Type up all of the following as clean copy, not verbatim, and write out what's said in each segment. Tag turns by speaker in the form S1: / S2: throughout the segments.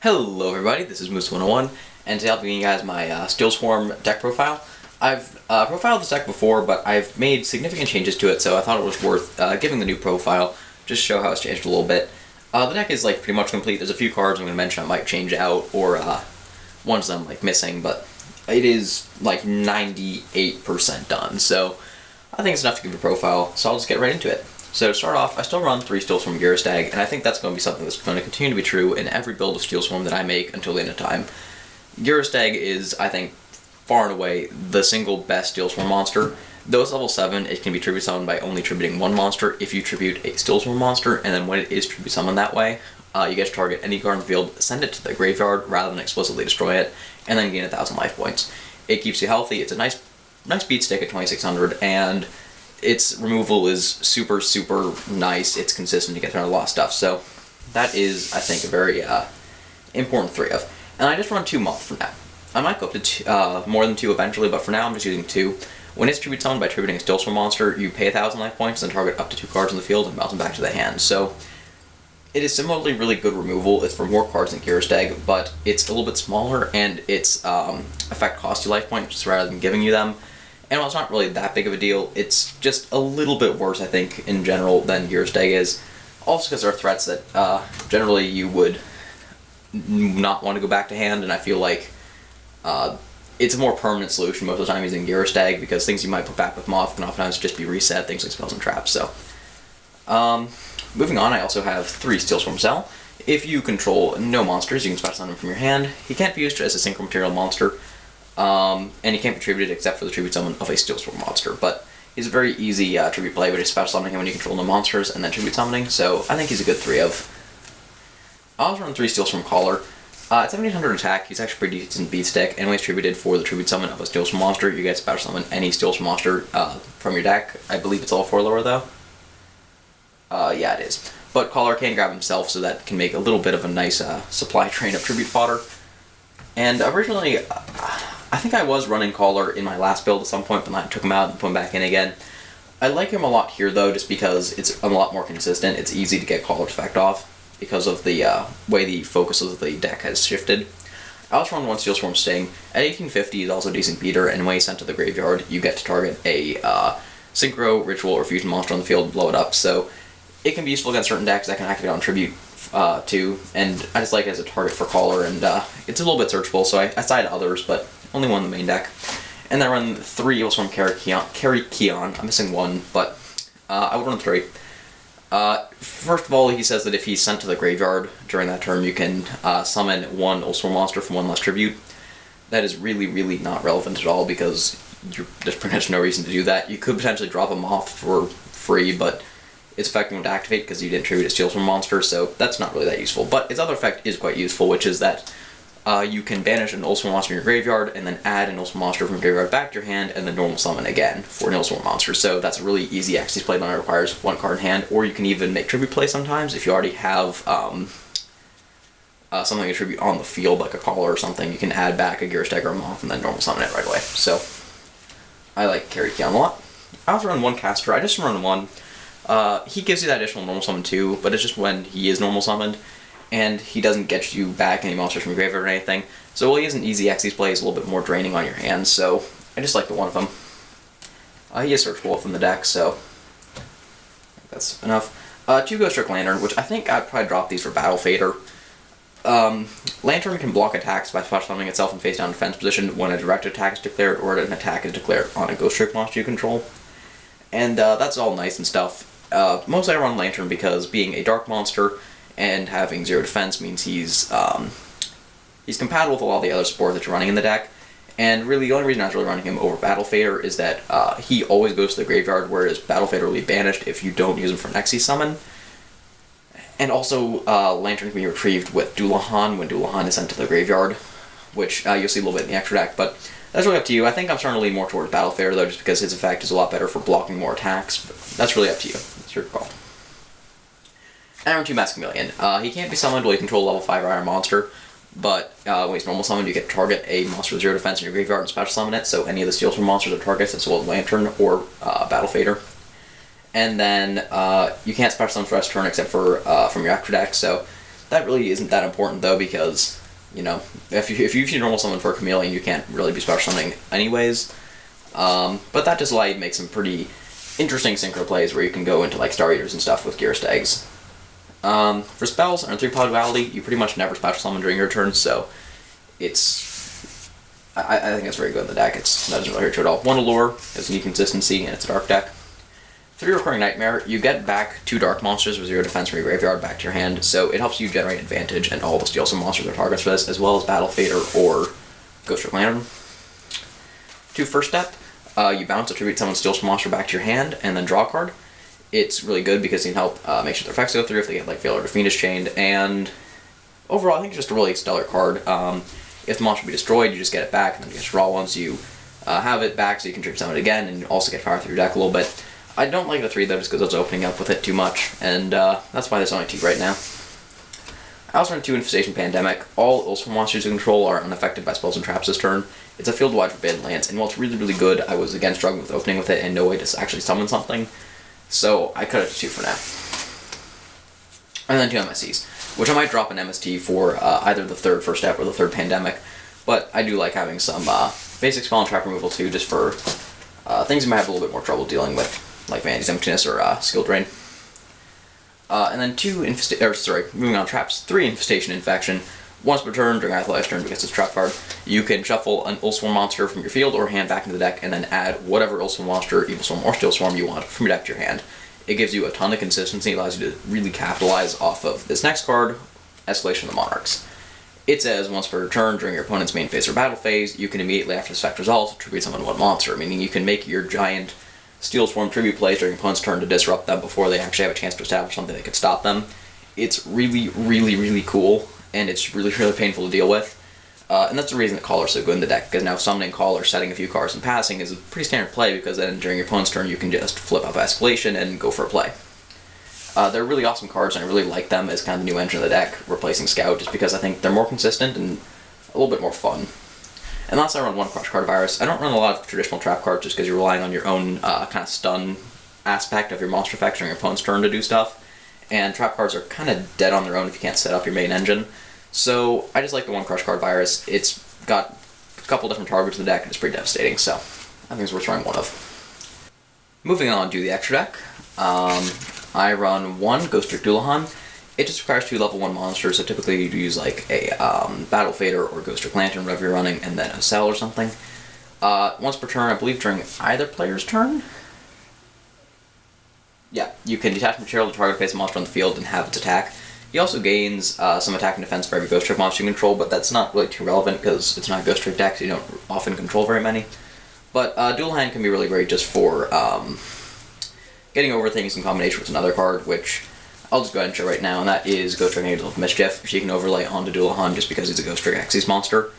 S1: Hello everybody, this is Moose101, and today I'll be giving you guys my Steelswarm deck profile. I've profiled this deck before, but I've made significant changes to it, so I thought it was worth giving the new profile, just to show how it's changed a little bit. The deck is pretty much complete. There's a few cards I'm going to mention I might change out, or ones I'm missing, but it is 98% done, so I think it's enough to give a profile, so I'll just get right into it. So to start off, I still run 3 Steelswarm Girastag, and I think that's going to be something that's going to continue to be true in every build of Steelswarm that I make until the end of time. Girastag is, I think, far and away the single best Steelswarm monster. Though it's level 7, it can be tribute summoned by only tributing one monster if you tribute a Steelswarm monster, and then when it is tribute summoned that way, you get to target any card in the field, send it to the graveyard rather than explicitly destroy it, and then gain 1,000 life points. It keeps you healthy, it's a nice beat stick at 2600, and its removal is super nice. It's consistent to get through a lot of stuff, so that is, I think, a very important 3 of. And I just run 2 Moth for now. I might go up to more than 2 eventually, but for now I'm just using 2. When it's tribute summoned by tributing a Steelswarm monster, you pay 1,000 life points and target up to 2 cards in the field and bounce them back to the hand. So it is similarly really good removal. It's for more cards than Girastag, but it's a little bit smaller, and its effect costs you life points rather than giving you them. And while it's not really that big of a deal, it's just a little bit worse, I think, in general than Girastag is. Also because there are threats that generally you would not want to go back to hand, and I feel like it's a more permanent solution most of the time using Girastag, because things you might put back with Moth can oftentimes just be reset, things like spells and traps. So, moving on, I also have 3 Steelswarm Cell. If you control no monsters, you can special summon him from your hand. He can't be used as a synchro material monster. And he can't be tributed except for the tribute summon of a Steelswarm monster, but he's a very easy tribute play, but he's special summoning him when you control no monsters and then tribute summoning, so I think he's a good 3 of. I also run 3 Steelswarm Caller. At 1700 attack, he's actually pretty decent beat stick, and when he's tributed for the tribute summon of a Steelswarm monster, you get special summon any Steelswarm monster from your deck. I believe it's all 4 lower though. Yeah, it is. But Caller can grab himself, so that can make a little bit of a nice supply train of tribute fodder. And originally, I think I was running Caller in my last build at some point, but then I took him out and put him back in again. I like him a lot here though, just because it's a lot more consistent. It's easy to get Caller's effect off because of the way the focus of the deck has shifted. I also run 1 Steelswarm Sting. At 1850, he's also a decent beater, and when he's sent to the graveyard, you get to target a Synchro, Ritual, or Fusion monster on the field and blow it up, so it can be useful against certain decks that can activate on Tribute too, and I just like it as a target for Caller, and it's a little bit searchable, so I side others, but only 1 in the main deck. And then I run 3 Evilswarm Kerykeion. I'm missing 1, but I would run 3. First of all, he says that if he's sent to the graveyard during that turn, you can summon 1 Evilswarm monster from 1 less tribute. That is really not relevant at all, because there's pretty much no reason to do that. You could potentially drop a Moth for free, but its effect won't activate because you didn't tribute a Steelswarm monster, so that's not really that useful. But its other effect is quite useful, which is that you can banish an Evilswarm monster in your graveyard, and then add an Evilswarm monster from your graveyard back to your hand, and then normal summon again for an Evilswarm monster. So that's a really easy Axis play when it requires 1 card in hand, or you can even make tribute play sometimes if you already have something to tribute on the field, like a Caller or something. You can add back a Girastag or a Moth, and then normal summon it right away. So I like Kerykeion a lot. I also run 1 Castor. I just run 1. He gives you that additional normal summon too, but it's just when he is normal summoned, and he doesn't get you back any monsters from your graveyard or anything. So while he is an easy Xyz play, he's a little bit more draining on your hands, so I just like the 1 of them. He is searchable from the deck, so I think that's enough. 2 Ghostrick Lantern, which I think I'd probably drop these for Battle Fader. Lantern can block attacks by special summoning itself in face down defense position when a direct attack is declared or an attack is declared on a Ghostrick monster you control. And that's all nice and stuff. Mostly I run Lantern because being a dark monster and having 0 defense means he's compatible with a lot of the other support that you're running in the deck. And really, the only reason I was really running him over Battle Fader is that he always goes to the graveyard, whereas Battle Fader will be banished if you don't use him for an Xyz summon. And also, Lantern can be retrieved with Dullahan when Dullahan is sent to the graveyard, which you'll see a little bit in the extra deck, but that's really up to you. I think I'm starting to lean more towards Battle Fader, though, just because his effect is a lot better for blocking more attacks, but that's really up to you. It's your call. And I run 2 Chameleon. He can't be summoned while you control a level 5 or higher monster, but when he's normal summoned, you get to target a monster with 0 defense in your graveyard and special summon it, so any of the Steelswarm monsters are targets, as well as Lantern or Battle Fader. And then you can't special summon for rest turn except for from your extra deck, so That really isn't that important though, because, you know, if you use your normal summon for a Chameleon, you can't really be special summoning anyways. But that does allow you to make some pretty interesting synchro plays where you can go into like Star Eaters and stuff with Girastags. For spells and 3-pod Duality, you pretty much never special summon during your turn, so I think it's very good in the deck. That doesn't really hurt you at all. 1 Allure, has neat consistency, and it's a dark deck. 3 Recurring Nightmare, you get back 2 dark monsters with 0 defense from your graveyard back to your hand, so it helps you generate advantage, and all the Steelswarm monsters are targets for this, as well as Battle Fader or Ghostrick Dullahan. 2 First Step, you bounce a tribute summon Steelswarm monster back to your hand, and then draw a card. It's really good because it can help make sure their effects go through if they get like Failure to Fiendish Chained, and overall I think it's just a really stellar card. If the monster be destroyed, you just get it back, and then you get to draw once you have it back, so you can tribute summon it again, and you also get power through your deck a little bit. I don't like the 3 though, just because it's opening up with it too much, and that's why there's only 2 right now. I also run 2 Infestation Pandemic. All Evilswarm monsters you control are unaffected by spells and traps this turn. It's a field-wide forbidden lance, and while it's really, really good, I was again struggling with opening with it and no way to actually summon something, so I cut it to 2 for now. And then 2 MSCs, which I might drop an MST for either the 3rd First Step or the 3rd Pandemic, but I do like having some basic spell and trap removal too, just for things you might have a little bit more trouble dealing with, like Vanity's Emptiness or Skill Drain. And then moving on traps, 3 Infestation Infection. Once per turn, during either last turn, because it's a trap card, you can shuffle an Evilswarm monster from your field or hand back into the deck, and then add whatever Evilswarm monster, Evilswarm or Steelswarm you want from your deck to your hand. It gives you a ton of consistency, allows you to really capitalize off of this next card, Escalation of the Monarchs. It says once per turn during your opponent's main phase or battle phase, you can immediately after this effect resolves tribute summon 1 monster, meaning you can make your giant Steelswarm tribute plays during your opponent's turn to disrupt them before they actually have a chance to establish something that could stop them. It's really, really, really cool, and it's really, really painful to deal with. And that's the reason that Caller's so good in the deck, because now summoning Caller, setting a few cards, and passing is a pretty standard play, because then during your opponent's turn you can just flip up Escalation and go for a play. They're really awesome cards, and I really like them as kind of the new engine of the deck, replacing Scout, just because I think they're more consistent and a little bit more fun. And last I run 1 Crush Card Virus. I don't run a lot of traditional trap cards just because you're relying on your own kind of stun aspect of your monster effects during your opponent's turn to do stuff, and trap cards are kind of dead on their own if you can't set up your main engine. So I just like the 1 Crush Card Virus. It's got a couple different targets in the deck, and it's pretty devastating, so I think it's worth trying 1 of. Moving on to the extra deck, I run 1 Ghostrick Dullahan. It just requires 2 level 1 monsters, so typically you use like a Battle Fader or Ghostrick Lantern, whatever you're running, and then a Cell or something. Once per turn, I believe during either player's turn, yeah, you can detach material to target face a monster on the field and have its attack. He also gains some attack and defense for every Ghostrick monster you control, but that's not really too relevant because it's not a Ghostrick deck, so you don't often control very many. But Dullahan can be really great just for getting over things in combination with another card, which I'll just go ahead and show right now, and that is Ghostrick Angel of Mischief. She can overlay onto Dullahan just because he's a Ghostrick Xyz monster.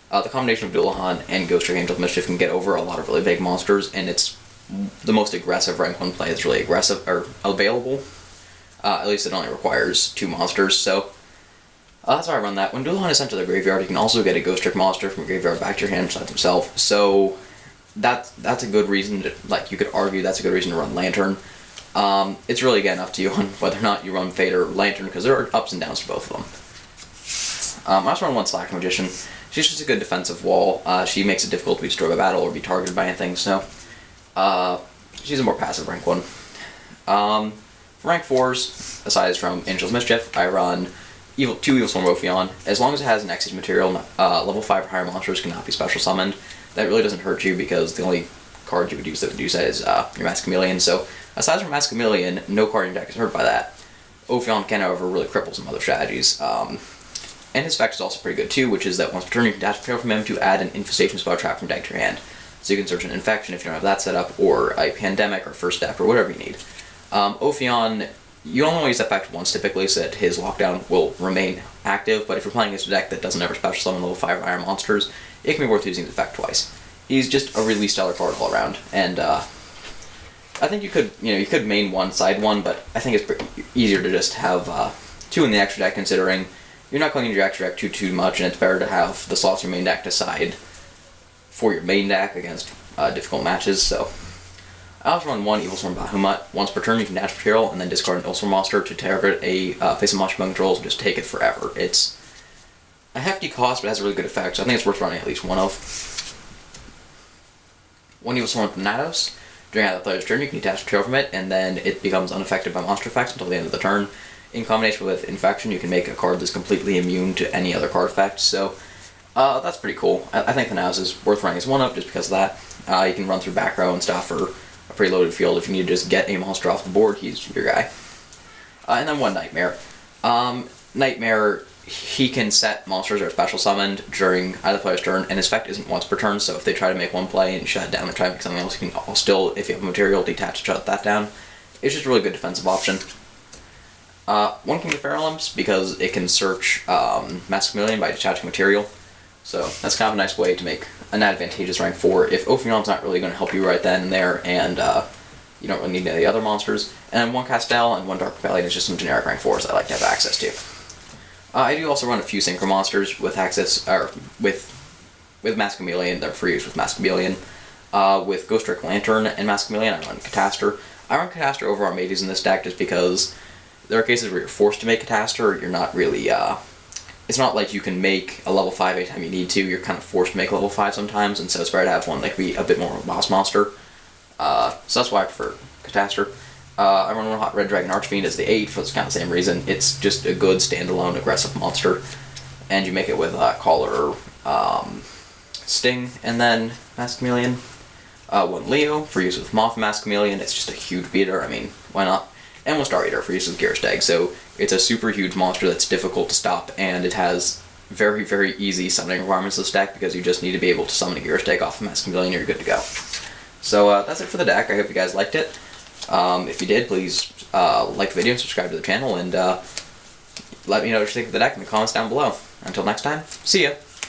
S1: The combination of Dullahan and Ghostrick Angel of Mischief can get over a lot of really big monsters, and it's the most aggressive rank 1 play that's really aggressive or available. At least it only requires 2 monsters, so that's how I run that. When Dullahan is sent to the graveyard, you can also get a Ghostrick monster from your graveyard back to your hand besides himself, so that's a good reason to, like, you could argue that's a good reason to run Lantern. It's really, again, up to you on whether or not you run Fate or Lantern, because there are ups and downs to both of them. I also run 1 Slack Magician. She's just a good defensive wall. She makes it difficult to be destroyed by battle or be targeted by anything, so she's a more passive rank 1. For rank 4s, aside from Angel's Mischief, I run 2 Evilswarm Ophion. As long as it has an Xyz material, level 5 or higher monsters cannot be special summoned. That really doesn't hurt you because the only card you would use that would do that is your Masked Chameleon. So aside from Masked Chameleon, no card in your deck is hurt by that. Ophion can, however, really cripple some other strategies. And his effect is also pretty good too, which is that once per turn you can dash material from him to add an Infestation spell trap from deck to your hand. So you can search an Infection if you don't have that set up, or a Pandemic or First Step or whatever you need. Ophion, you only use that effect once typically, so that his lockdown will remain active, but if you're playing against a deck that doesn't ever special summon level 5 or higher monsters, it can be worth using the effect twice. He's just a really stellar card all around, and I think you could main 1, side 1, but I think it's pretty easier to just have 2 in the extra deck, considering you're not going into your extra deck too much, and it's better to have the slots in your main deck decide for your main deck against difficult matches, so I also run one Evilswarm Bahamut. Once per turn, you can dash material and then discard an Evilswarm monster to target a face of monster controls and just take it forever. It's a hefty cost, but it has a really good effect, so I think it's worth running at least one of. One Evilswarm Thanatos. During either player's turn, you can detach material from it, and then it becomes unaffected by monster effects until the end of the turn. In combination with Infection, you can make a card that's completely immune to any other card effect, so that's pretty cool. I think Thanatos is worth running as one of just because of that. You can run through back row and stuff for a pretty loaded field. If you need to just get a monster off the board, he's your guy. And then one Nightmare. Nightmare, he can set monsters that are special summoned during either player's turn, and his effect isn't once per turn, so if they try to make one play and shut it down and try to make something else, you can still, if you have material, detach and shut that down. It's just a really good defensive option. One King of Feral Imps, because it can search Mass Chameleon by detaching material, so that's kind of a nice way to make an advantageous rank 4 if Ophion's not really going to help you right then and there, and you don't really need any of the other monsters. And then one Castor and one Dark Rebellion is just some generic rank 4s that I like to have access to. I do also run a few Synchro monsters with access, or with Mass Chameleon. They're free use with Mass Chameleon. With Ghostrick Lantern and Mass Chameleon, I run Castor. I run Castor over Armades in this deck just because there are cases where you're forced to make Castor. You're not really, it's not like you can make a level 5 anytime you need to. You're kind of forced to make level 5 sometimes, and so it's better to have one that can be a bit more of a boss monster. So that's why I prefer Castor. I run one Hot Red Dragon Archfiend as the 8 for kind of the same reason. It's just a good standalone aggressive monster, and you make it with Caller, Sting, and then Mass Chameleon. One Leo for use with Moth and Mass Chameleon. It's just a huge beater. I mean, why not? And one Star Eater for use with Girastag. So it's a super huge monster that's difficult to stop, and it has very, very easy summoning requirements of this deck because you just need to be able to summon a Girastag off of Mass Chameleon and you're good to go. So that's it for the deck. I hope you guys liked it. If you did, please like the video and subscribe to the channel, and let me know what you think of the deck in the comments down below. Until next time, see ya!